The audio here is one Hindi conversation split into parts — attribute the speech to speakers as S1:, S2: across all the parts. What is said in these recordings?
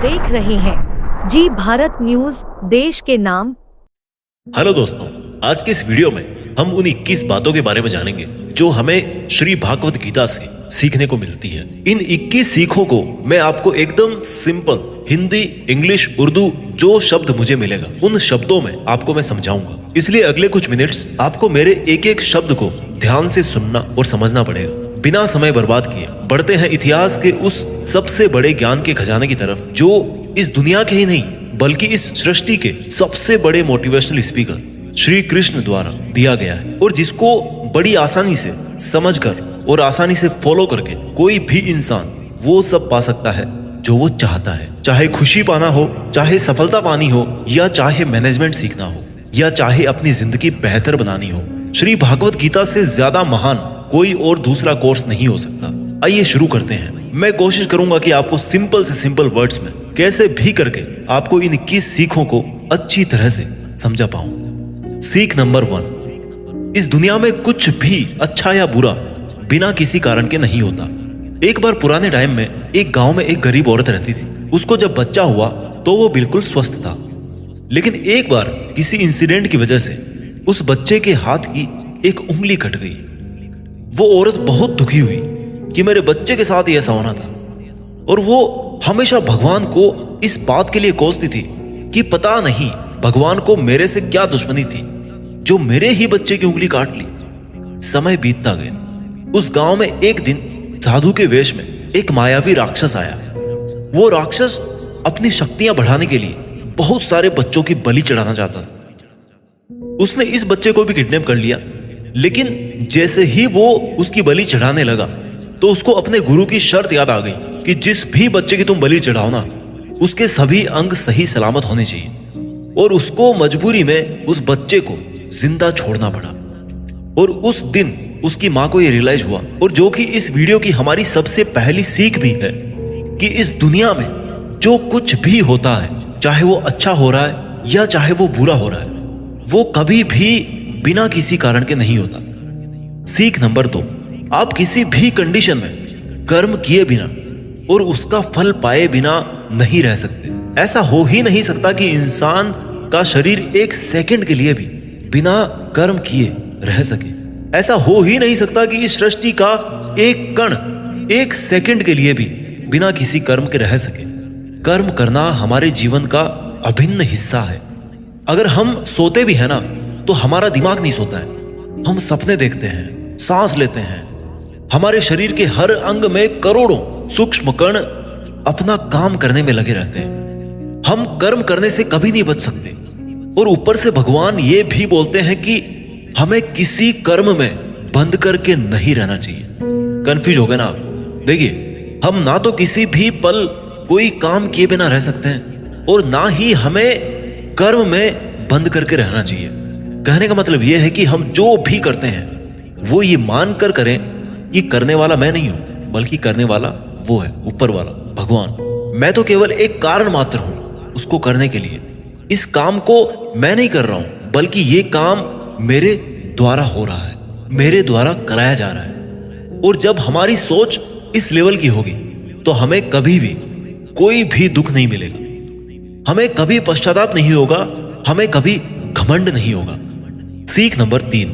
S1: देख रहे हैं जी भारत न्यूज, देश के नाम।
S2: हेलो दोस्तों, आज के इस वीडियो में हम उन 21 बातों के बारे में जानेंगे जो हमें श्री भागवत गीता से सीखने को मिलती है। इन 21 सीखों को मैं आपको एकदम सिंपल हिंदी, इंग्लिश, उर्दू जो शब्द मुझे मिलेगा उन शब्दों में आपको मैं समझाऊंगा। इसलिए अगले कुछ मिनट्स आपको मेरे एक एक शब्द को ध्यान से सुनना और समझना पड़ेगा। बिना समय बर्बाद किए बढ़ते हैं इतिहास के उस सबसे बड़े ज्ञान के खजाने की तरफ जो इस दुनिया के ही नहीं बल्कि इस सृष्टि के सबसे बड़े मोटिवेशनल स्पीकर श्री कृष्ण द्वारा दिया गया है और जिसको बड़ी आसानी से समझकर और आसानी से फॉलो करके कोई भी इंसान वो सब पा सकता है जो वो चाहता है। चाहे खुशी पाना हो, चाहे सफलता पानी हो, या चाहे मैनेजमेंट सीखना हो, या चाहे अपनी जिंदगी बेहतर बनानी हो, श्री भागवत गीता से ज्यादा महान कोई और दूसरा कोर्स नहीं हो सकता। आइए शुरू करते हैं। मैं कोशिश करूंगा कि आपको सिंपल से सिंपल वर्ड्स में कैसे भी करके आपको इन 21 सीखों को अच्छी तरह से समझा पाऊं। सीख नंबर 1, इस दुनिया में कुछ भी अच्छा या बुरा बिना किसी कारण के नहीं होता। एक बार पुराने टाइम में एक गांव में एक गरीब औरत रहती थी। उसको जब बच्चा हुआ तो वो बिल्कुल स्वस्थ था, लेकिन एक बार किसी इंसिडेंट की वजह से उस बच्चे के हाथ की एक उंगली कट गई। वो औरत बहुत दुखी हुई कि मेरे बच्चे के साथ ही ऐसा होना था, और वो हमेशा भगवान को इस बात के लिए कोसती थी कि पता नहीं भगवान को मेरे से क्या दुश्मनी थी जो मेरे ही बच्चे की उंगली काट ली। समय बीतता गया। उस गांव में एक दिन साधु के वेश में एक मायावी राक्षस आया। वो राक्षस अपनी शक्तियां बढ़ाने के लिए बहुत सारे बच्चों की बलि चढ़ाना चाहता था। उसने इस बच्चे को भी किडनैप कर लिया, लेकिन जैसे ही वो उसकी बलि चढ़ाने लगा तो उसको अपने गुरु की शर्त याद आ गई कि जिस भी बच्चे की तुम बलि चढ़ाओ ना, उसके सभी अंग सही सलामत होने चाहिए। और उसको मजबूरी में उस बच्चे को जिंदा छोड़ना पड़ा। और उस दिन उसकी मां को यह रियलाइज हुआ, और जो कि इस वीडियो की हमारी सबसे पहली सीख भी है, कि इस दुनिया में जो कुछ भी होता है, चाहे वो अच्छा हो रहा है या चाहे वो बुरा हो रहा है, वो कभी भी बिना किसी कारण के नहीं होता। सीख नंबर 2, आप किसी भी कंडीशन में कर्म किए बिना और उसका फल पाए बिना नहीं रह सकते। ऐसा हो ही नहीं सकता कि इंसान का शरीर एक सेकंड के लिए भी बिना कर्म किए रह सके। ऐसा हो ही नहीं सकता कि इस सृष्टि का एक कण एक सेकंड के लिए भी बिना किसी कर्म के रह सके। कर्म करना हमारे जीवन का अभिन्न हिस्सा है। अगर हम सोते भी है ना तो हमारा दिमाग नहीं सोता है। हम सपने देखते हैं, सांस लेते हैं। हमारे शरीर के हर अंग में करोड़ों सूक्ष्म कण अपना काम करने में लगे रहते हैं। हम कर्म करने से कभी नहीं बच सकते। और ऊपर से भगवान ये भी बोलते हैं कि हमें किसी कर्म में बंद करके नहीं रहना चाहिए। कंफ्यूज हो गए ना आप? देखिए, हम ना तो किसी भी पल कोई काम किए बिना रह सकते हैं और ना ही हमें कर्म में बंद करके रहना चाहिए। कहने का मतलब यह है कि हम जो भी करते हैं वो ये मानकर करें कि करने वाला मैं नहीं हूं, बल्कि करने वाला वो है, ऊपर वाला भगवान। मैं तो केवल एक कारण मात्र हूं उसको करने के लिए। इस काम को मैं नहीं कर रहा हूं, बल्कि ये काम मेरे द्वारा हो रहा है, मेरे द्वारा कराया जा रहा है। और जब हमारी सोच इस लेवल की होगी तो हमें कभी भी कोई भी दुख नहीं मिलेगा, हमें कभी पश्चाताप नहीं होगा, हमें कभी घमंड नहीं होगा। सीख नंबर 3,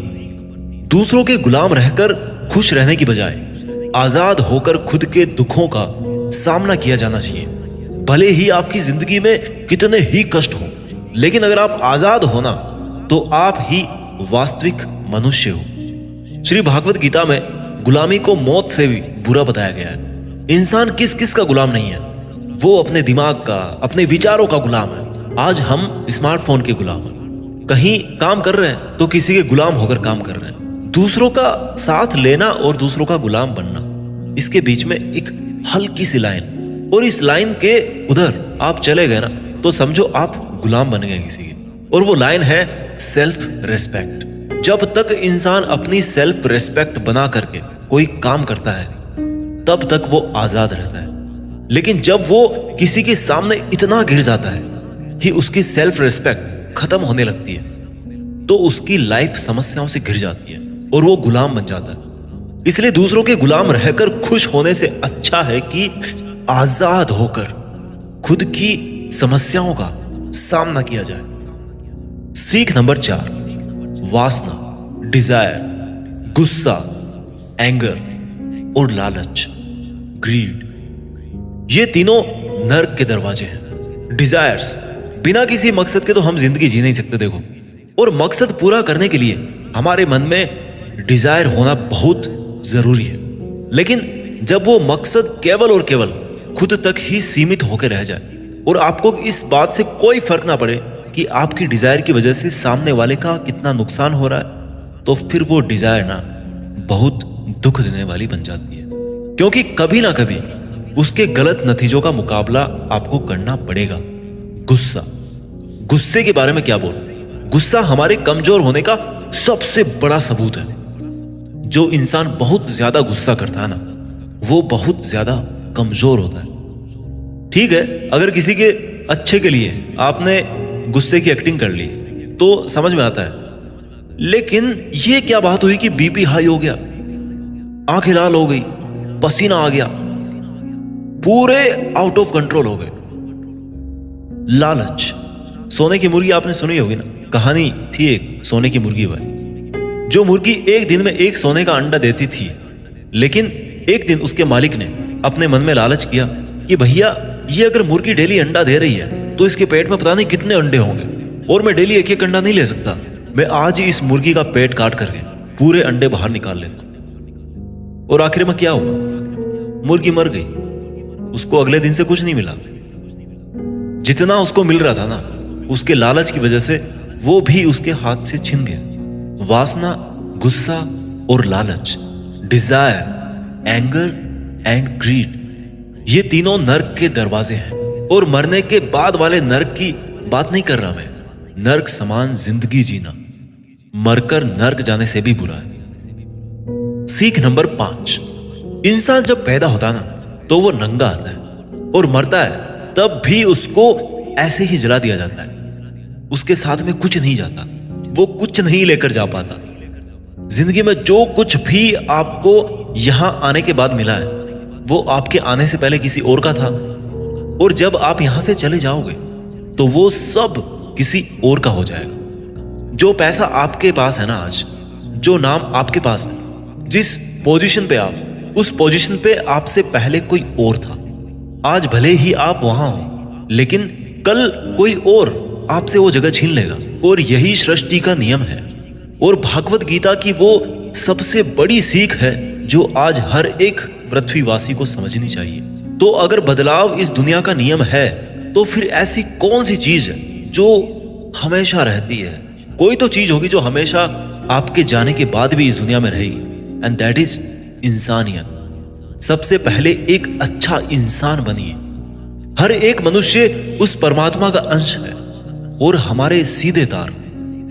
S2: दूसरों के गुलाम रहकर खुश रहने की बजाय आजाद होकर खुद के दुखों का सामना किया जाना चाहिए। भले ही आपकी जिंदगी में कितने ही कष्ट हो, लेकिन अगर आप आजाद हो ना तो आप ही वास्तविक मनुष्य हो। श्री भागवत गीता में गुलामी को मौत से भी बुरा बताया गया है। इंसान किस किस का गुलाम नहीं है? वो अपने दिमाग का, अपने विचारों का गुलाम है। आज हम स्मार्टफोन के गुलाम हैं। कहीं काम कर रहे हैं तो किसी के गुलाम होकर काम कर रहे हैं। दूसरों का साथ लेना और दूसरों का गुलाम बनना, इसके बीच में एक हल्की सी लाइन, और इस लाइन के उधर आप चले गए ना तो समझो आप गुलाम बन गए किसी के। और वो लाइन है सेल्फ रेस्पेक्ट। जब तक इंसान अपनी सेल्फ रेस्पेक्ट बना करके कोई काम करता है तब तक वो आजाद रहता है। लेकिन जब वो किसी के सामने इतना गिर जाता है कि उसकी सेल्फ रेस्पेक्ट खत्म होने लगती है तो उसकी लाइफ समस्याओं से घिर जाती है और वो गुलाम बन जाता है। इसलिए दूसरों के गुलाम रहकर खुश होने से अच्छा है कि आजाद होकर खुद की समस्याओं का सामना किया जाए। सीख नंबर 4, वासना, डिजायर, गुस्सा, एंगर और लालच, ग्रीड, ये तीनों नर्क के दरवाजे हैं। डिजायर्स, बिना किसी मकसद के तो हम जिंदगी जी नहीं सकते देखो, और मकसद पूरा करने के लिए हमारे मन में डिजायर होना बहुत जरूरी है। लेकिन जब वो मकसद केवल और केवल खुद तक ही सीमित होकर रह जाए और आपको इस बात से कोई फर्क ना पड़े कि आपकी डिजायर की वजह से सामने वाले का कितना नुकसान हो रहा है, तो फिर वो डिजायर ना बहुत दुख देने वाली बन जाती है, क्योंकि कभी ना कभी उसके गलत नतीजों का मुकाबला आपको करना पड़ेगा। गुस्सा, गुस्से के बारे में क्या बोलूं? गुस्सा हमारे कमजोर होने का सबसे बड़ा सबूत है। जो इंसान बहुत ज्यादा गुस्सा करता है ना, वो बहुत ज्यादा कमजोर होता है। ठीक है, अगर किसी के अच्छे के लिए आपने गुस्से की एक्टिंग कर ली तो समझ में आता है, लेकिन ये क्या बात हुई कि बीपी हाई हो गया, आंखें लाल हो गई, पसीना आ गया, पूरे आउट ऑफ कंट्रोल हो गए। लालच, सोने की मुर्गी आपने सुनी होगी ना, कहानी थी एक सोने की मुर्गी वाली। जो मुर्गी एक दिन में एक सोने का अंडा देती थी, लेकिन एक दिन उसके मालिक ने अपने मन में लालच किया कि भैया ये अगर मुर्गी डेली अंडा दे रही है तो इसके पेट में पता नहीं कितने अंडे होंगे, और मैं डेली एक एक अंडा नहीं ले सकता, मैं आज ही इस मुर्गी का पेट काट करके पूरे अंडे बाहर निकाल लेता हूं। और आखिर में क्या हुआ? मुर्गी मर गई, उसको अगले दिन से कुछ नहीं मिला। जितना उसको मिल रहा था ना, उसके लालच की वजह से वो भी उसके हाथ से छिन गया। वासना, गुस्सा और लालच, डिजायर, एंगर एंड ग्रीड, ये तीनों नर्क के दरवाजे हैं। और मरने के बाद वाले नर्क की बात नहीं कर रहा मैं, नर्क समान जिंदगी जीना मरकर नर्क जाने से भी बुरा है। सीख नंबर 5, इंसान जब पैदा होता है ना तो वो नंगा आता है, और मरता है तब भी उसको ऐसे ही जला दिया जाता है। उसके साथ में कुछ नहीं जाता, वो कुछ नहीं लेकर जा पाता। जिंदगी में जो कुछ भी आपको यहां आने के बाद मिला है, वो आपके आने से पहले किसी और का था, और जब आप यहां से चले जाओगे तो वो सब किसी और का हो जाएगा। जो पैसा आपके पास है ना आज, जो नाम आपके पास है, जिस पोजीशन पे आप, उस पोजीशन पे आपसे पहले कोई और था। आज भले ही आप वहां हो, लेकिन कल कोई और आपसे वो जगह छीन लेगा, और यही सृष्टि का नियम है। और भागवत गीता की वो सबसे बड़ी सीख है जो आज हर एक पृथ्वीवासी को समझनी चाहिए। तो अगर बदलाव इस दुनिया का नियम है, तो फिर ऐसी कौन सी चीज है जो हमेशा रहती है? कोई तो चीज होगी जो हमेशा आपके जाने के बाद भी इस दुनिया में रहेगी, एंड दैट इज इंसानियत। सबसे पहले एक अच्छा इंसान बनिए। हर एक मनुष्य उस परमात्मा का अंश है, और हमारे सीधे तार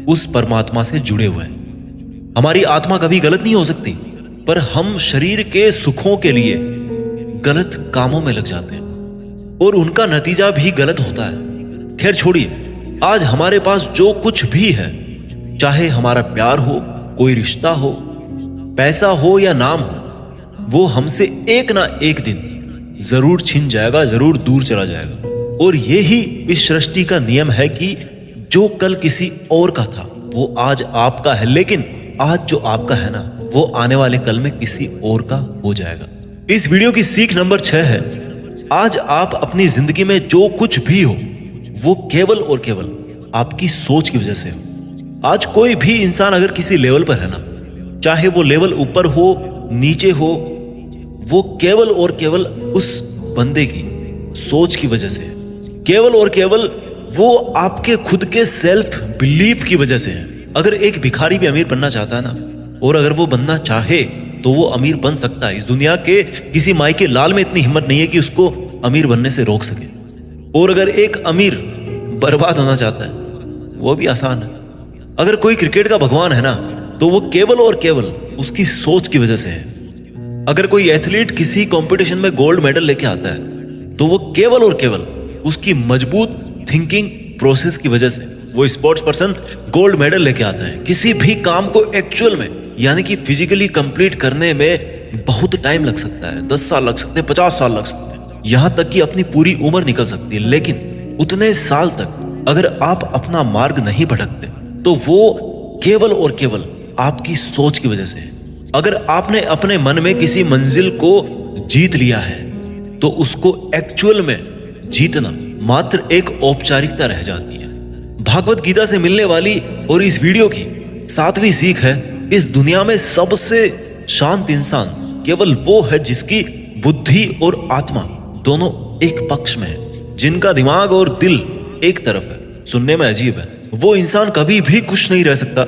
S2: उस परमात्मा से जुड़े हुए हैं। हमारी आत्मा कभी गलत नहीं हो सकती, पर हम शरीर के सुखों के लिए गलत कामों में लग जाते हैं, और उनका नतीजा भी गलत होता है। खैर छोड़िए, आज हमारे पास जो कुछ भी है, चाहे हमारा प्यार हो, कोई रिश्ता हो, पैसा हो या नाम हो, वो हमसे एक ना एक दिन जरूर छिन जाएगा, जरूर दूर चला जाएगा। और यही इस सृष्टि का नियम है कि जो कल किसी और का था वो आज आपका है, लेकिन आज जो आपका है ना, वो आने वाले कल में किसी और का हो जाएगा। इस वीडियो की सीख नंबर 6 है, आज आप अपनी जिंदगी में जो कुछ भी हो, वो केवल और केवल आपकी सोच की वजह से हो। आज कोई भी इंसान अगर किसी लेवल पर है ना, चाहे वो लेवल ऊपर हो, नीचे हो, वो केवल और केवल उस बंदे की सोच की वजह से है। केवल और केवल वो आपके खुद के सेल्फ बिलीफ की वजह से है। अगर एक भिखारी भी अमीर बनना चाहता है ना, और अगर वो बनना चाहे तो वो अमीर बन सकता है। इस दुनिया के किसी माई के लाल में इतनी हिम्मत नहीं है कि उसको अमीर बनने से रोक सके। और अगर एक अमीर बर्बाद होना चाहता है, वो भी आसान है। अगर कोई क्रिकेट का भगवान है ना, तो वो केवल और केवल उसकी सोच की वजह से है। अगर कोई एथलीट किसी कंपटीशन में गोल्ड मेडल लेके आता है, तो वो केवल और केवल उसकी मजबूत थिंकिंग प्रोसेस की वजह से वो स्पोर्ट्स पर्सन गोल्ड मेडल लेके आता है। किसी भी काम को एक्चुअल में, यानी कि फिजिकली कंप्लीट करने में बहुत टाइम लग सकता है, 10 साल लग सकते हैं, 50 साल लग सकते हैं, यहाँ तक कि अपनी पूरी उम्र निकल सकती है, लेकिन उतने साल तक अगर आप अपना मार्ग नहीं भटकते तो वो केवल और केवल आपकी सोच की वजह से है। अगर आपने अपने मन में किसी मंजिल को जीत लिया है तो उसको एक्चुअल में जीतना मात्र एक औपचारिकता रह जाती है। भागवत गीता से मिलने वाली और इस वीडियो की 7वीं सीख है, इस दुनिया में सबसे शांत इंसान केवल वो है जिसकी बुद्धि और आत्मा दोनों एक पक्ष में है, जिनका दिमाग और दिल एक तरफ है। सुनने में अजीब है, वो इंसान कभी भी खुश नहीं रह सकता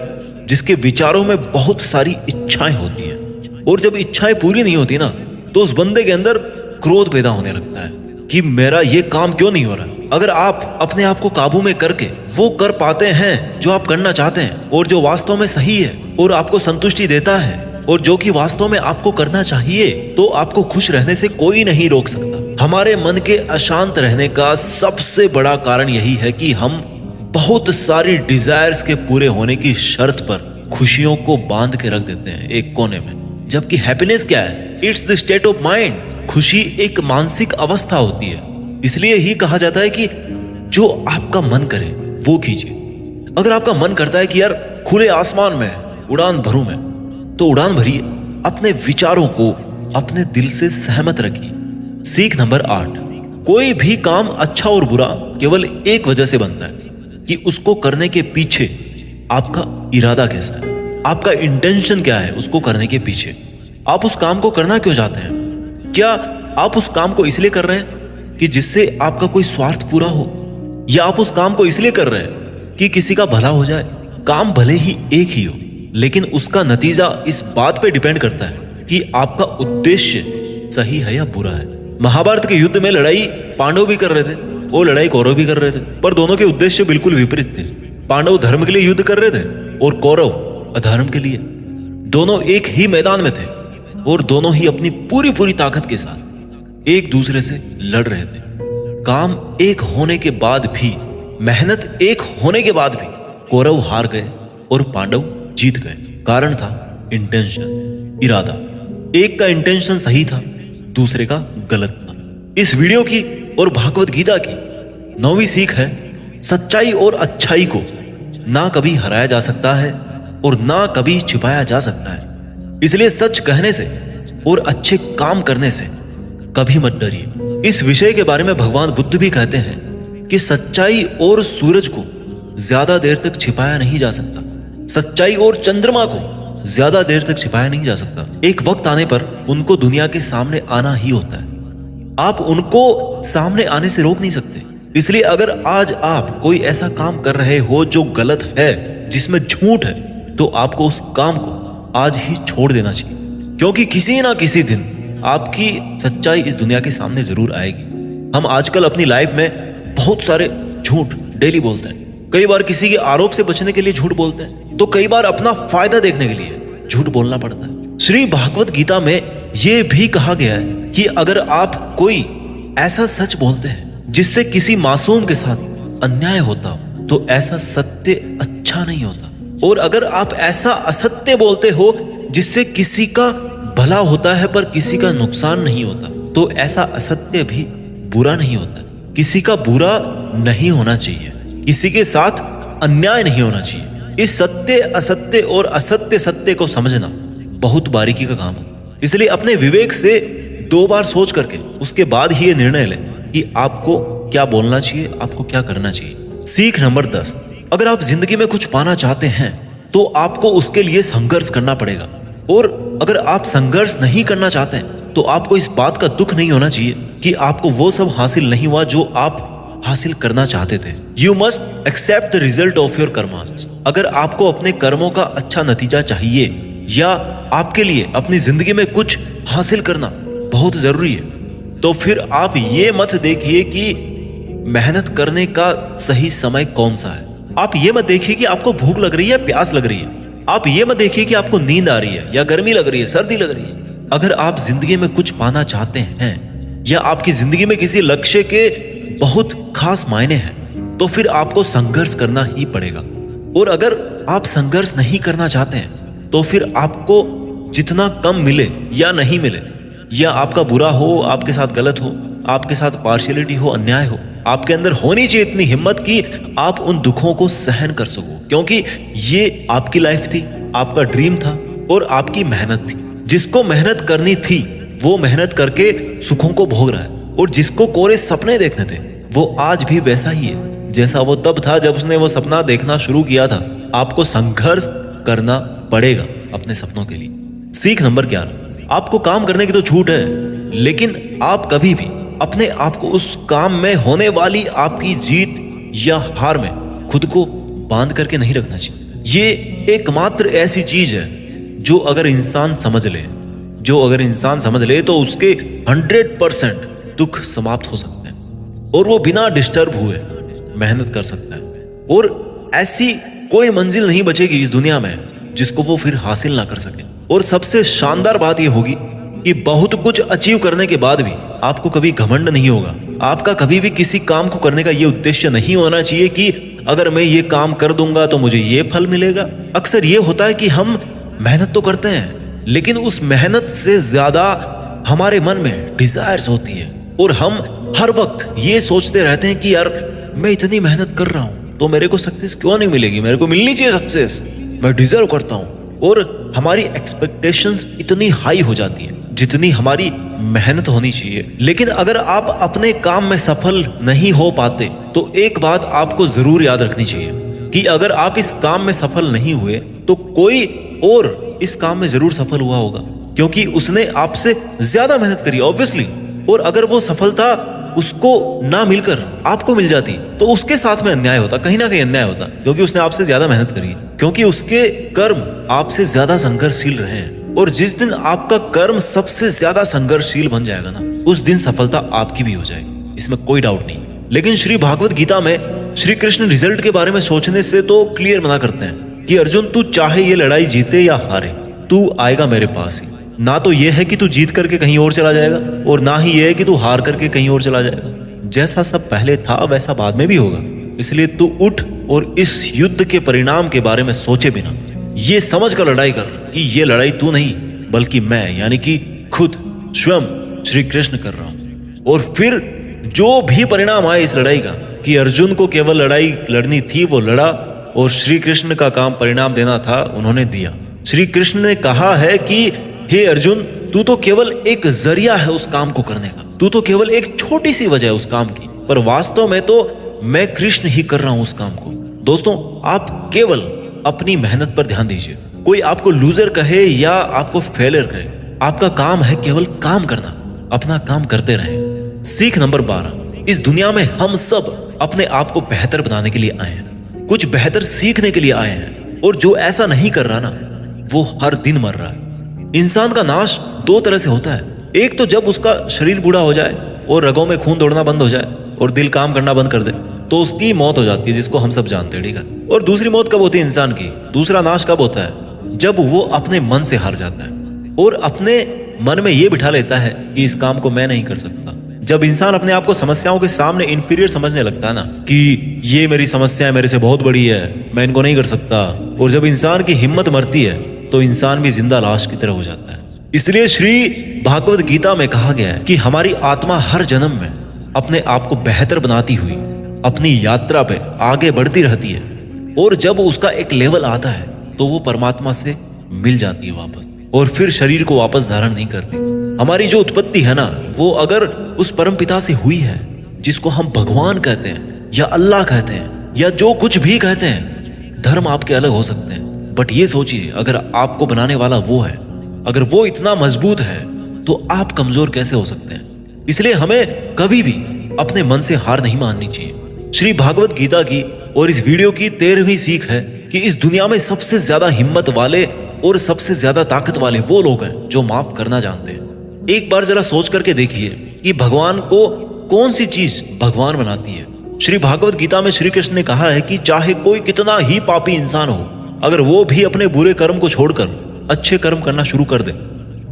S2: जिसके विचारों में बहुत सारी इच्छाएं होती हैं, और जब इच्छाएं पूरी नहीं होती ना तो उस बंदे के अंदर क्रोध पैदा होने लगता है कि मेरा ये काम क्यों नहीं हो रहा। अगर आप अपने आप को काबू में करके वो कर पाते हैं जो आप करना चाहते हैं और जो वास्तव में सही है और आपको संतुष्टि देता है और जो कि वास्तव में आपको करना चाहिए, तो आपको खुश रहने से कोई नहीं रोक सकता। हमारे मन के अशांत रहने का सबसे बड़ा कारण यही है कि हम बहुत सारी डिजायर्स के पूरे होने की शर्त पर खुशियों को बांध के रख देते हैं एक कोने में, जबकि हैप्पीनेस क्या है? It's the state of mind. खुशी एक मानसिक अवस्था होती है, इसलिए ही कहा जाता है कि जो आपका मन करे वो कीजिए। अगर आपका मन करता है कि यार खुले आसमान में उड़ान भरूं मैं, तो उड़ान भरिए। अपने विचारों को अपने दिल से सहमत रखिए। सीख नंबर 8, कोई भी काम अच्छा और बुरा केवल एक वजह से बनता है कि उसको करने के पीछे आपका इरादा कैसा है, आपका इंटेंशन क्या है। उसको करने के पीछे आप उस काम को करना क्यों चाहते हैं? क्या आप उस काम को इसलिए कर रहे हैं कि जिससे आपका कोई स्वार्थ पूरा हो, या आप उस काम को इसलिए कर रहे हैं कि किसी का भला हो जाए? काम भले ही एक ही हो, लेकिन उसका नतीजा इस बात पे डिपेंड करता है कि आपका उद्देश्य सही है या बुरा है। महाभारत के युद्ध में लड़ाई पांडव भी कर रहे थे और लड़ाई कौरव भी कर रहे थे, पर दोनों के उद्देश्य बिल्कुल विपरीत थे। पांडव धर्म के लिए युद्ध कर रहे थे और कौरव अधर्म के लिए। दोनों एक ही मैदान में थे और दोनों ही अपनी पूरी पूरी ताकत के साथ एक दूसरे से लड़ रहे थे। काम एक होने के बाद भी, मेहनत एक होने के बाद भी कौरव हार गए और पांडव जीत गए। कारण था इंटेंशन, इरादा। एक का इंटेंशन सही था, दूसरे का गलत था। इस वीडियो की और भागवत गीता की 9वीं सीख है, सच्चाई और अच्छाई को ना कभी हराया जा सकता है और ना कभी छिपाया जा सकता है। इसलिए सच कहने से और अच्छे काम करने से कभी मत डरिए। इस विषय के बारे में भगवान बुद्ध भी कहते हैं कि सच्चाई और सूरज को ज्यादा देर तक छिपाया नहीं जा सकता, सच्चाई और चंद्रमा को ज्यादा देर तक छिपाया नहीं जा सकता। एक वक्त आने पर उनको दुनिया के सामने आना ही होता है। आप उनको सामने आने से रोक नहीं सकते। इसलिए अगर आज आप कोई ऐसा काम कर रहे हो जो गलत है, जिसमें झूठ है, तो आपको उस काम को आज ही छोड़ देना चाहिए, क्योंकि किसी ना किसी दिन आपकी सच्चाई इस दुनिया के सामने जरूर आएगी। हम आजकल अपनी लाइफ में बहुत सारे झूठ डेली बोलते हैं। कई बार किसी के आरोप से बचने के लिए झूठ बोलते हैं, तो कई बार अपना फायदा देखने के लिए झूठ बोलना पड़ता है। श्री भागवत गीता में यह भी कहा गया है कि अगर आप कोई ऐसा सच बोलते हैं जिससे किसी मासूम के साथ अन्याय होता हो, तो ऐसा सत्य अच्छा नहीं होता। और अगर आप ऐसा असत्य बोलते हो जिससे किसी का भला होता है पर किसी का नुकसान नहीं होता, तो ऐसा असत्य भी बुरा नहीं होता। किसी का बुरा नहीं होना चाहिए, किसी के साथ अन्याय नहीं होना चाहिए। इस सत्य असत्य और असत्य सत्य को समझना बहुत बारीकी का काम है। इसलिए अपने विवेक से 2 बार सोच करके उसके बाद ही ये निर्णय लें कि आपको क्या बोलना चाहिए, आपको क्या करना चाहिए। सीख नंबर 10, अगर आप जिंदगी में कुछ पाना चाहते हैं तो आपको उसके लिए संघर्ष करना पड़ेगा, और अगर आप संघर्ष नहीं करना चाहते हैं तो आपको इस बात का दुख नहीं होना चाहिए कि आपको वो सब हासिल नहीं हुआ जो आप हासिल करना चाहते थे। You must accept the result of your karmas. अगर आपको अपने कर्मों का अच्छा नतीजा चाहिए या आपके लिए अपनी जिंदगी में कुछ हासिल करना बहुत जरूरी है, तो फिर आप ये मत देखिए कि मेहनत करने का सही समय कौन सा है। आप ये मत देखिए कि आपको भूख लग रही है, प्यास लग रही है। आप ये मत देखिए कि आपको नींद आ रही है या गर्मी लग रही है, सर्दी लग रही है। अगर आप जिंदगी में कुछ पाना चाहते हैं या आपकी जिंदगी में किसी लक्ष्य के बहुत खास मायने हैं, तो फिर आपको संघर्ष करना ही पड़ेगा। और अगर आप संघर्ष नहीं करना चाहते हैं तो फिर आपको जितना कम मिले या नहीं मिले, या आपका बुरा हो, आपके साथ गलत हो, आपके साथ पार्शियलिटी हो, अन्याय हो, आपके अंदर होनी चाहिए इतनी हिम्मत कि आप उन दुखों को सहन कर सको, क्योंकि ये आपकी लाइफ थी, आपका ड्रीम था और आपकी मेहनत थी। जिसको मेहनत करनी थी वो मेहनत करके सुखों को भोग रहा है, और जिसको कोरे सपने देखने थे वो आज भी वैसा ही है जैसा वो तब था जब उसने वो सपना देखना शुरू किया था। आपको संघर्ष करना पड़ेगा अपने सपनों के लिए। सीख नंबर 11, आपको काम करने की तो छूट है, लेकिन आप कभी भी अपने आप को उस काम में होने वाली आपकी जीत या हार में खुद को बांध करके नहीं रखना चाहिए। ये एकमात्र ऐसी चीज है जो अगर इंसान समझ ले तो उसके 100% दुख समाप्त हो सकते हैं और वो बिना डिस्टर्ब हुए मेहनत कर सकता है, और ऐसी कोई मंजिल नहीं बचेगी इस दुनिया में जिसको वो फिर हासिल ना कर सके। और सबसे शानदार बात यह होगी कि बहुत कुछ अचीव करने के बाद भी आपको कभी घमंड नहीं होगा। आपका कभी भी किसी काम को करने का ये उद्देश्य नहीं होना चाहिए कि अगर मैं ये काम कर दूंगा तो मुझे ये फल मिलेगा। अक्सर ये होता है कि हम मेहनत तो करते हैं, लेकिन उस मेहनत से ज्यादा हमारे मन में डिजायर्स होती है, और हम हर वक्त ये सोचते रहते हैं कि यार मैं इतनी मेहनत कर रहा हूं तो मेरे को सक्सेस क्यों नहीं मिलेगी, मेरे को मिलनी चाहिए सक्सेस, मैं डिजर्व करता हूं। और हमारी एक्सपेक्टेशंस इतनी हाई हो जाती है जितनी हमारी मेहनत होनी चाहिए। लेकिन अगर आप अपने काम में सफल नहीं हो पाते तो एक बात आपको जरूर याद रखनी चाहिए कि अगर आप इस काम में सफल नहीं हुए तो कोई और इस काम में जरूर सफल हुआ होगा, क्योंकि उसने आपसे ज्यादा मेहनत करी ऑब्वियसली। और अगर वो सफलता उसको ना मिलकर आपको मिल जाती तो उसके साथ में अन्याय होता, कहीं ना कहीं अन्याय होता, क्योंकि उसने आपसे ज्यादा मेहनत करी, क्योंकि उसके कर्म आपसे ज्यादा संघर्षशील रहे हैं। और जिस दिन आपका कर्म सबसे ज्यादा संघर्षशील बन जाएगा ना, उस दिन सफलता आपकी भी हो जाएगी, इसमें कोई डाउट नहीं। लेकिन श्री भागवत गीता में श्री कृष्ण रिजल्ट के बारे में सोचने से तो क्लियर मना करते हैं कि अर्जुन तू चाहे ये लड़ाई जीते या हारे, तू आएगा मेरे पास ही। ना तो ये है कि तू जीत करके कहीं और चला जाएगा, और ना ही ये है कि तू हार करके कहीं और चला जाएगा। जैसा सब पहले था वैसा बाद में भी होगा। इसलिए तू उठ और इस युद्ध के परिणाम के बारे में सोचे बिना ये समझ कर लड़ाई कर कि ये लड़ाई तू नहीं बल्कि मैं, यानी कि खुद स्वयं श्री कृष्ण कर रहा हूं। और फिर जो भी परिणाम आए इस लड़ाई का, कि अर्जुन को केवल लड़ाई लड़नी थी वो लड़ा, और श्री कृष्ण का काम परिणाम देना था उन्होंने दिया। श्री कृष्ण ने कहा है कि हे अर्जुन, तू तो केवल एक जरिया है उस काम को करने का, तू तो केवल एक छोटी सी वजह है उस काम की, पर वास्तव में तो मैं कृष्ण ही कर रहा हूं उस काम को। दोस्तों, आप केवल अपनी मेहनत पर ध्यान दीजिए। कोई आपको लूजर कहे या आपको फेलियर कहे, आपका काम है केवल काम करना, अपना काम करते रहें। सीख नंबर 12, इस दुनिया में हम सब अपने आप को बेहतर बनाने के लिए आए हैं, कुछ बेहतर सीखने के लिए आए हैं, और जो ऐसा नहीं कर रहा ना वो हर दिन मर रहा है। इंसान का नाश दो तरह से होता है, एक तो जब उसका शरीर बूढ़ा हो जाए और रगों में खून दौड़ना बंद हो जाए और दिल काम करना बंद कर दे तो उसकी मौत हो जाती है, जिसको हम सब जानते हैं, ठीक है। और दूसरी मौत कब होती है इंसान की, दूसरा नाश कब होता है, जब वो अपने मन से हार जाता है और अपने मन में ये बिठा लेता है कि इस काम को मैं नहीं कर सकता। जब इंसान अपने आप को समस्याओं के सामने इंफीरियर समझने लगता है ना, कि ये मेरी समस्या मेरे से बहुत बड़ी है, मैं इनको नहीं कर सकता, और जब इंसान की हिम्मत मरती है तो इंसान भी जिंदा लाश की तरह हो जाता है। इसलिए श्री भागवत गीता में कहा गया है कि हमारी आत्मा हर जन्म में अपने आप को बेहतर बनाती हुई अपनी यात्रा पे आगे बढ़ती रहती है, और जब उसका एक लेवल आता है तो वो परमात्मा से मिल जाती है वापस, और फिर शरीर को वापस धारण नहीं करती। हमारी जो उत्पत्ति है ना, वो अगर उस परम पिता से हुई है जिसको हम भगवान कहते हैं या अल्लाह कहते हैं या जो कुछ भी कहते हैं, धर्म आपके अलग हो सकते हैं, बट ये सोचिए अगर आपको बनाने वाला वो है, अगर वो इतना मजबूत है तो आप कमजोर कैसे हो सकते हैं। इसलिए हमें कभी भी अपने मन से हार नहीं माननी चाहिए। श्री भागवत गीता की और इस वीडियो की 13वीं सीख है कि इस दुनिया में सबसे ज्यादा हिम्मत वाले और सबसे ज्यादा ताकत वाले वो लोग हैं जो माफ करना जानते हैं। एक बार जरा सोच करके देखिए कि भगवान को कौन सी चीज भगवान बनाती है। श्री भागवत गीता में श्री कृष्ण ने कहा है कि चाहे कोई कितना ही पापी इंसान हो, अगर वो भी अपने बुरे कर्म को छोड़कर अच्छे कर्म करना शुरू कर दे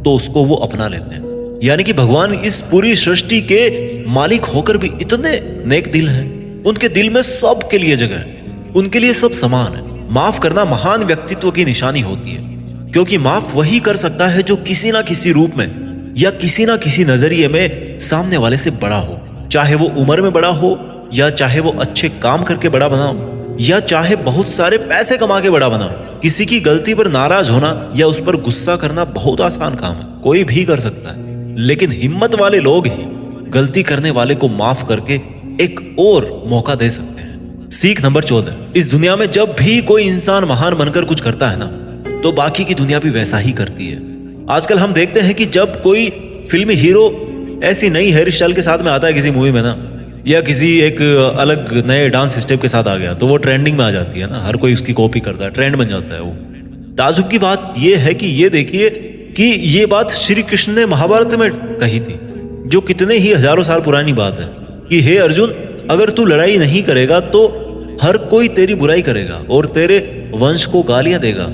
S2: तो उसको वो अपना लेते हैं। यानी कि भगवान इस पूरी सृष्टि के मालिक होकर भी इतने नेक दिल हैं, उनके दिल में सब के लिए जगह है, उनके लिए सब समान है। माफ करना महान व्यक्तित्व की निशानी होती है, क्योंकि माफ वही कर सकता है जो किसी ना किसी रूप में या किसी ना किसी नजरिए में सामने वाले से बड़ा हो, चाहे वो उम्र में बड़ा हो, या चाहे वो अच्छे काम करके बड़ा बना हो, या चाहे बहुत सारे पैसे कमा के बड़ा बना हो। किसी की गलती पर नाराज होना या उस पर गुस्सा करना बहुत आसान काम है, कोई भी कर सकता है। लेकिन हिम्मत वाले लोग ही गलती करने वाले को माफ करके एक और मौका दे सकते हैं। सीख नंबर 14, इस दुनिया में जब भी कोई इंसान महान बनकर कुछ करता है ना, तो बाकी की दुनिया भी वैसा ही करती है। आजकल हम देखते हैं कि जब कोई फिल्मी हीरो ऐसी नई हेयर स्टाइल के साथ में आता है किसी मूवी में ना, या किसी एक अलग नए डांस स्टेप के साथ आ गया, तो वो ट्रेंडिंग में आ जाती है ना, हर कोई उसकी कॉपी करता है, ट्रेंड बन जाता है वो। ताजुब की बात यह है कि ये देखिए कि ये बात श्री कृष्ण ने महाभारत में कही थी, जो कितने ही हजारों साल पुरानी बात है, कि हे अर्जुन, अगर तू लड़ाई नहीं करेगा तो हर कोई तेरी बुराई करेगा और तेरे वंश को गालियां देगा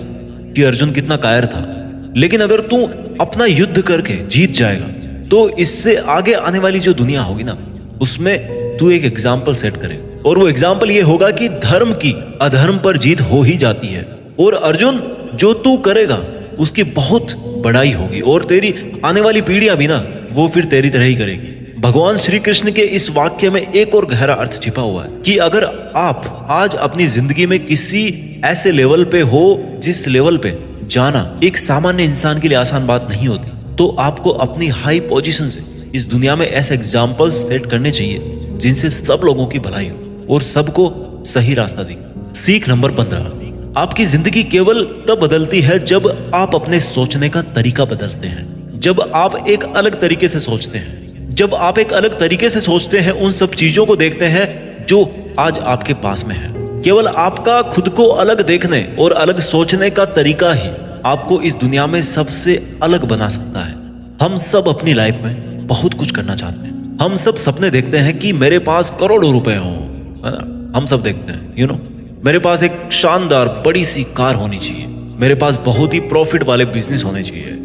S2: कि अर्जुन कितना कायर था। लेकिन अगर तू अपना युद्ध करके जीत जाएगा तो इससे आगे आने वाली जो दुनिया होगी ना, उसमें तू एक एग्जाम्पल सेट करे, और वो एग्जाम्पल ये होगा कि धर्म की अधर्म पर जीत हो ही जाती है। और अर्जुन, जो तू करेगा उसकी बहुत बड़ाई होगी, और तेरी आने वाली पीढ़ियां भी ना, वो फिर तेरी तरह ही करेगी। भगवान श्री कृष्ण के इस वाक्य में एक और गहरा अर्थ छिपा हुआ है कि अगर आप आज अपनी जिंदगी में किसी ऐसे लेवल पे हो जिस लेवल पे जाना एक सामान्य इंसान के लिए आसान बात नहीं होती, तो आपको अपनी हाई पोजीशन से इस दुनिया में ऐसे एग्जाम्पल्स सेट करने चाहिए जिनसे सब लोगों की भलाई हो और सबको सही रास्ता दिखे। सीख नंबर 15, आपकी जिंदगी केवल तब बदलती है जब आप अपने सोचने का तरीका बदलते हैं। जब आप एक अलग तरीके से सोचते हैं, जब आप एक अलग तरीके से सोचते हैं, उन सब चीजों को देखते हैं जो आज आपके पास में है। केवल आपका खुद को अलग देखने और अलग सोचने का तरीका ही आपको इस दुनिया में सबसे अलग बना सकता है। हम सब अपनी लाइफ में बहुत कुछ करना चाहते हैं। हम सब सपने देखते हैं कि मेरे पास करोड़ों रुपए हो, है ना। हम सब देखते हैं मेरे पास एक शानदार बड़ी सी कार होनी चाहिए, मेरे पास बहुत ही प्रॉफिट वाले बिजनेस होने चाहिए।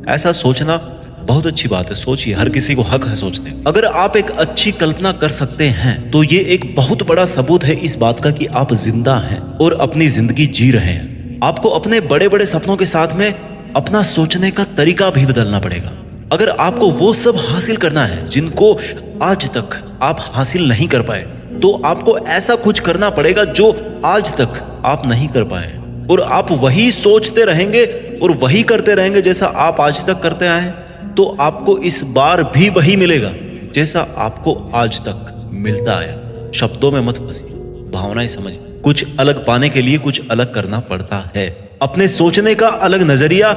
S2: ऐसा सोचना बहुत अच्छी बात है, सोचिए, हर किसी को हक है सोचने। अगर आप एक अच्छी कल्पना कर सकते हैं तो ये एक बहुत बड़ा सबूत है इस बात का कि आप जिंदा हैं और अपनी जिंदगी जी रहे हैं। आपको अपने बड़े बड़े सपनों के साथ में अपना सोचने का तरीका भी बदलना पड़ेगा। अगर आपको वो सब हासिल करना है जिनको आज तक आप हासिल नहीं कर पाए, तो आपको ऐसा कुछ करना पड़ेगा जो आज तक आप नहीं कर पाए, और आप वही सोचते रहेंगे और वही करते रहेंगे जैसा आप आज तक करते आए हैं, तो आपको इस बार भी वही मिलेगा जैसा आपको आज तक मिलता आया। शब्दों में मत फंसिए, भावनाएं समझिए। कुछ अलग पाने के लिए कुछ अलग करना पड़ता है। अपने सोचने का अलग नजरिया,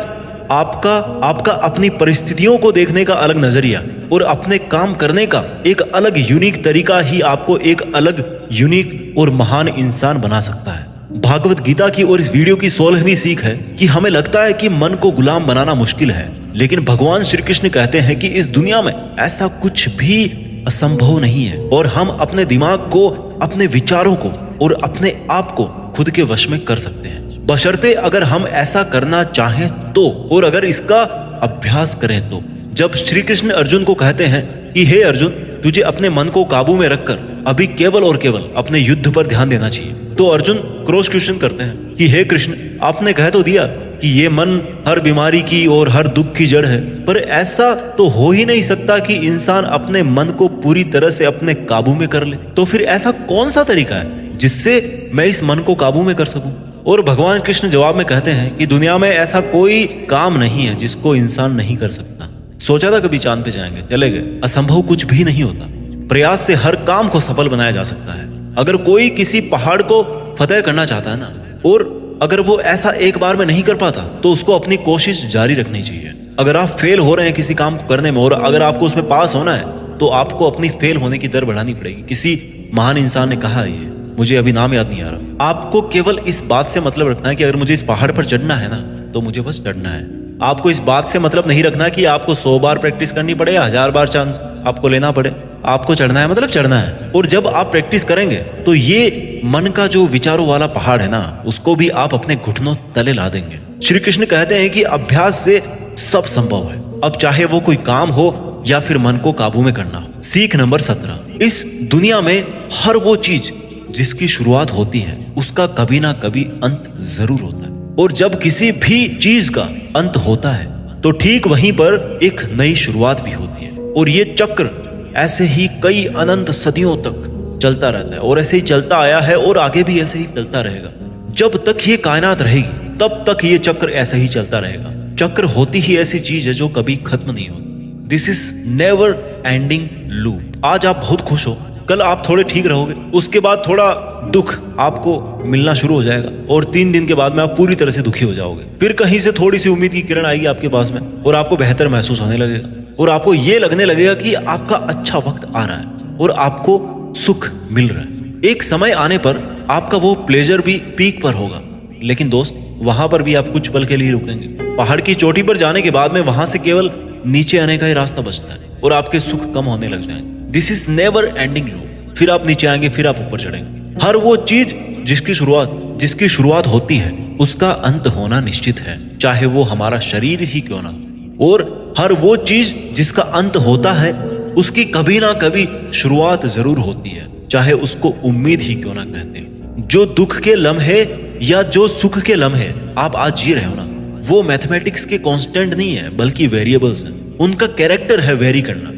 S2: आपका अपनी परिस्थितियों को देखने का अलग नजरिया और अपने काम करने का एक अलग यूनिक तरीका ही आपको एक अलग यूनिक और महान इंसान बना सकता है। भागवत गीता की और इस वीडियो की 16वीं सीख है कि हमें लगता है कि मन को गुलाम बनाना मुश्किल है, लेकिन भगवान श्री कृष्ण कहते हैं कि इस दुनिया में ऐसा कुछ भी असंभव नहीं है, और हम अपने दिमाग को, अपने विचारों को और अपने आप को खुद के वश में कर सकते हैं, बशर्ते अगर हम ऐसा करना चाहें तो, और अगर इसका अभ्यास करें तो। जब श्री कृष्ण अर्जुन को कहते हैं कि हे अर्जुन, तुझे अपने मन को काबू में रखकर अभी केवल और केवल अपने युद्ध पर ध्यान देना चाहिए, तो अर्जुन क्रॉस क्वेश्चन करते हैं कि हे कृष्ण, आपने कह तो दिया कि ये मन हर बीमारी की और हर दुख की जड़ है, पर ऐसा तो हो ही नहीं सकता कि इंसान अपने मन को पूरी तरह से अपने काबू में कर ले। तो फिर ऐसा कौन सा तरीका है जिससे मैं इस मन को काबू में कर सकूं? और भगवान कृष्ण जवाब में कहते हैं कि दुनिया में ऐसा कोई काम नहीं है जिसको इंसान नहीं कर सकता। सोचा था कभी चांद पे जाएंगे, चले गए। असंभव कुछ भी नहीं होता। प्रयास से हर काम को सफल बनाया जा सकता है। अगर कोई किसी पहाड़ को फतेह करना चाहता है ना, और अगर वो ऐसा एक बार में नहीं कर पाता, तो उसको अपनी कोशिश जारी रखनी चाहिए। अगर आप फेल हो रहे हैं किसी काम को करने में और अगर आपको उसमें पास होना है, तो आपको अपनी फेल होने की दर बढ़ानी पड़ेगी। किसी महान इंसान ने कहा, ये मुझे अभी नाम याद नहीं आ रहा। आपको केवल इस बात से मतलब रखना है कि अगर मुझे इस पहाड़ पर चढ़ना है ना, तो मुझे बस चढ़ना है। आपको इस बात से मतलब नहीं रखना कि आपको 100 बार प्रैक्टिस करनी पड़े या 1000 बार चांस आपको लेना पड़े। आपको चढ़ना है मतलब चढ़ना है। और जब आप प्रैक्टिस करेंगे तो ये मन का जो विचारों वाला पहाड़ है ना, उसको भी आप अपने घुटनों तले ला देंगे। श्री कृष्ण कहते हैं कि अभ्यास से सब संभव है, अब चाहे वो कोई काम हो या फिर मन को काबू में करना हो। सीख नंबर 17, इस दुनिया में हर वो चीज जिसकी शुरुआत होती है उसका कभी ना कभी अंत जरूर होता है, और जब किसी भी चीज का अंत होता है तो ठीक वहीं पर एक नई शुरुआत भी होती है। और ये चक्र ऐसे ही कई अनंत सदियों तक चलता रहता है और ऐसे ही चलता आया है और आगे भी ऐसे ही चलता रहेगा। जब तक ये कायनात रहेगी तब तक ये चक्र ऐसे ही चलता रहेगा। चक्र होती ही ऐसी चीज है जो कभी खत्म नहीं होती। This is never ending loop. आज आप बहुत खुश हो, कल आप थोड़े ठीक रहोगे, उसके बाद थोड़ा दुख आपको मिलना शुरू हो जाएगा और 3 दिन के बाद में आप पूरी तरह से दुखी हो जाओगे। फिर कहीं से थोड़ी सी उम्मीद की किरण आएगी आपके पास में और आपको बेहतर महसूस होने लगेगा और आपको ये लगने लगेगा कि आपका अच्छा वक्त आ रहा है और आपको सुख मिल रहा है। एक समय आने पर आपका वो प्लेजर भी पीक पर होगा, लेकिन दोस्त वहां पर भी आप कुछ पल के लिए रुकेंगे। पहाड़ की चोटी पर जाने के बाद में वहां से केवल नीचे आने का ही रास्ता बचता है और आपके सुख कम होने लग जाएंगे। This is never ending loop. फिर आप नीचे आएंगे, फिर आप ऊपर चढ़ेंगे। हर वो चीज जिसकी शुरुआत होती है उसका अंत होना निश्चित है, चाहे वो हमारा शरीर ही क्यों ना हो। और हर वो चीज जिसका अंत होता है उसकी कभी ना कभी शुरुआत जरूर होती है, चाहे उसको उम्मीद ही क्यों ना कहते हैं। जो दुख के लम्हे या जो सुख के लम्हे आप आज जी रहे हो ना, वो मैथमेटिक्स के कांस्टेंट नहीं है बल्कि वेरिएबल्स हैं। उनका कैरेक्टर है वेरी करना,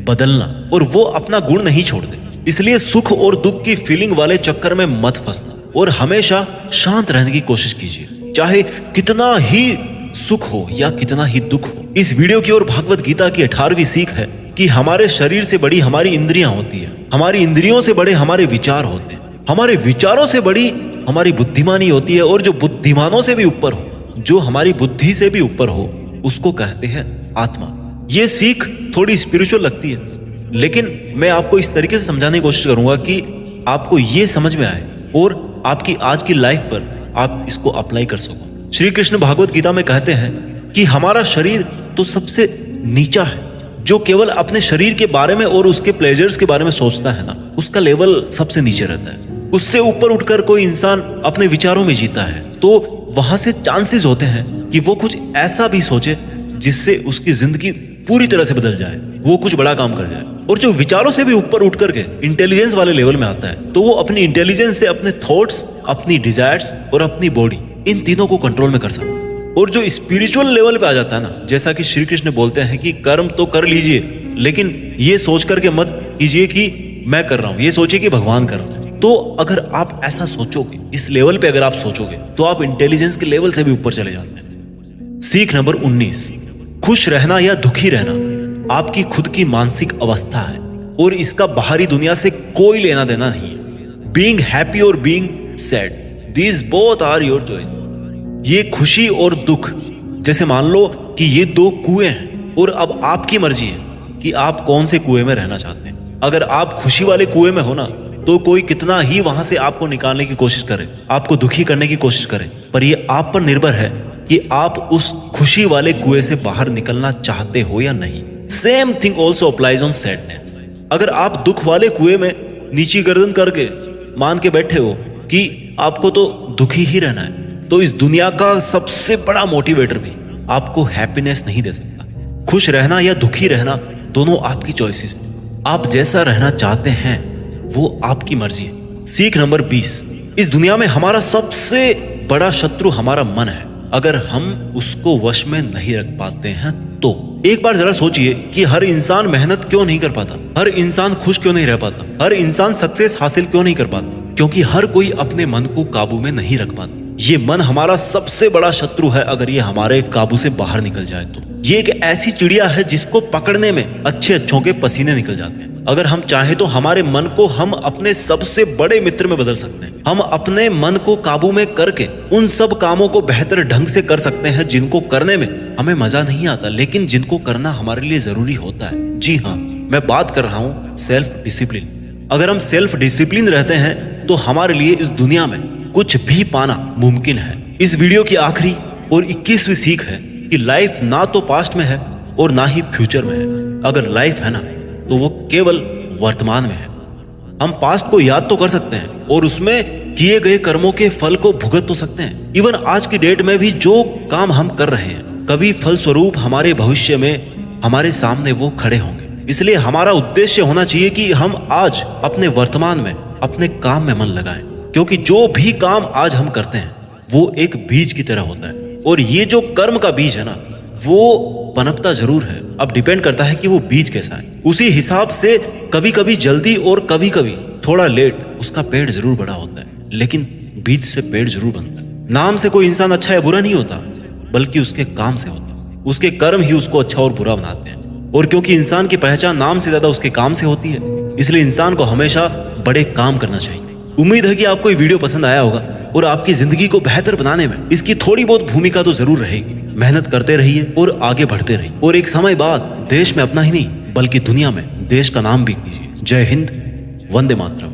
S2: बदलना, और वो अपना गुण नहीं छोड़ते। इसलिए सुख और दुख की फीलिंग वाले चक्कर में मत फंसना और हमेशा शांत रहने की कोशिश कीजिए, चाहे कितना ही सुख हो या कितना ही दुख हो। इस वीडियो की ओर भागवत गीता की 18वीं सीख है कि हमारे शरीर से बड़ी हमारी इंद्रियां होती है, हमारी इंद्रियों से बड़े हमारे विचार होते हैं, हमारे विचारों से बड़ी हमारी बुद्धिमानी होती है, और जो बुद्धिमानों से भी ऊपर हो, जो हमारी बुद्धि से भी ऊपर हो, उसको कहते हैं आत्मा। ये सीख थोड़ी स्पिरिचुअल लगती है, लेकिन मैं आपको इस तरीके से समझाने की कोशिश करूंगा कि आपको ये समझ में आए और आपकी आज की लाइफ पर आप इसको अप्लाई कर सको। श्री कृष्ण भागवत गीता में कहते हैं कि हमारा शरीर तो सबसे नीचा है। जो केवल अपने शरीर के बारे में और उसके प्लेजर्स के बारे में सोचता है ना, उसका लेवल सबसे नीचे रहता है। उससे ऊपर उठकर कोई इंसान अपने विचारों में जीता है तो वहां से चांसेस होते हैं कि वो कुछ ऐसा भी सोचे जिससे उसकी जिंदगी पूरी तरह से बदल जाए, वो कुछ बड़ा काम कर जाए। और जो विचारों से भी ऊपर उठ करके इंटेलिजेंस वाले लेवल में आता है तो वो अपनी इंटेलिजेंस से अपने थॉट्स, अपनी डिजायर्स और अपनी बॉडी, इन तीनों को कंट्रोल में कर सकता है। और जो स्पिरिचुअल लेवल पे आ जाता है ना, जैसा कि श्री कृष्ण बोलते हैं कि कर्म तो कर लीजिए, लेकिन ये सोच करके मत कीजिए कि मैं कर रहा हूं, ये सोचिए कि भगवान कर रहे हैं। तो अगर आप ऐसा सोचोगे, इस लेवल पे अगर आप सोचोगे, तो आप इंटेलिजेंस के लेवल से भी ऊपर चले जाते हैं। सीख नंबर 19, खुश रहना या दुखी रहना आपकी खुद की मानसिक अवस्था है और इसका बाहरी दुनिया से कोई लेना देना नहीं है। बीइंग हैप्पी और being sad, these both are your choice. ये खुशी और दुख, जैसे मान लो कि ये 2 कुएं हैं और अब आपकी मर्जी है कि आप कौन से कुएं में रहना चाहते हैं। अगर आप खुशी वाले कुएं में हो ना, तो कोई कितना ही वहां से आपको निकालने की कोशिश करे, आपको दुखी करने की कोशिश करे, पर ये आप पर निर्भर है कि आप उस खुशी वाले कुएं से बाहर निकलना चाहते हो या नहीं। Same thing also applies on sadness. अगर आप दुख वाले कुएं में नीची गर्दन करके मान के बैठे हो कि आपको तो दुखी ही रहना है, तो इस दुनिया का सबसे बड़ा मोटिवेटर भी आपको हैप्पीनेस नहीं दे सकता। खुश रहना या दुखी रहना दोनों आपकी चॉइसेस है। आप जैसा रहना चाहते हैं वो आपकी मर्जी है। सीख नंबर 20, इस दुनिया में हमारा सबसे बड़ा शत्रु हमारा मन है। अगर हम उसको वश में नहीं रख पाते हैं तो एक बार जरा सोचिए कि हर इंसान मेहनत क्यों नहीं कर पाता, हर इंसान खुश क्यों नहीं रह पाता, हर इंसान सक्सेस हासिल क्यों नहीं कर पाता, क्योंकि हर कोई अपने मन को काबू में नहीं रख पाता। ये मन हमारा सबसे बड़ा शत्रु है। अगर ये हमारे काबू से बाहर निकल जाए तो ये एक ऐसी चिड़िया है जिसको पकड़ने में अच्छों के पसीने निकल जाते हैं। अगर हम चाहें तो हमारे मन को हम अपने सबसे बड़े मित्र में बदल सकते हैं। हम अपने मन को काबू में करके उन सब कामों को बेहतर ढंग से कर सकते हैं जिनको करने में हमें मजा नहीं आता, लेकिन जिनको करना हमारे लिए जरूरी होता है। जी हाँ, मैं बात कर रहा हूँ सेल्फ डिसिप्लिन। अगर हम सेल्फ डिसिप्लिन रहते हैं तो हमारे लिए इस दुनिया में कुछ भी पाना मुमकिन है। इस वीडियो की आखिरी और 21वीं सीख है कि लाइफ ना तो पास्ट में है और ना ही फ्यूचर में है। अगर लाइफ है ना, तो वो केवल वर्तमान में है। हम पास्ट को याद तो कर सकते हैं और उसमें किए गए कर्मों के फल को भुगत तो सकते हैं। इवन आज की डेट में भी जो काम हम कर रहे हैं, कभी फलस्वरूप हमारे भविष्य में हमारे सामने वो खड़े होंगे। इसलिए हमारा उद्देश्य होना चाहिए कि हम आज अपने वर्तमान में अपने काम में मन लगाएं, क्योंकि जो भी काम आज हम करते हैं वो एक बीज की तरह होता है। और ये जो कर्म का बीज है ना, वो पनपता जरूर है, अब डिपेंड करता है कि वो बीज कैसा है। उसी हिसाब से कभी कभी जल्दी और कभी कभी थोड़ा लेट उसका पेड़ जरूर बड़ा होता है, लेकिन बीज से पेड़ जरूर बनता है। नाम से कोई इंसान अच्छा या बुरा नहीं होता, बल्कि उसके काम से होता है। उसके कर्म ही उसको अच्छा और बुरा बनाते हैं। और क्योंकि इंसान की पहचान नाम से ज्यादा उसके काम से होती है, इसलिए इंसान को हमेशा बड़े काम करना चाहिए। उम्मीद है कि आपको ये वीडियो पसंद आया होगा और आपकी जिंदगी को बेहतर बनाने में इसकी थोड़ी बहुत भूमिका तो जरूर रहेगी। मेहनत करते रहिए और आगे बढ़ते रहिए, और एक समय बाद देश में अपना ही नहीं बल्कि दुनिया में देश का नाम भी कीजिए। जय हिंद, वंदे मातरम।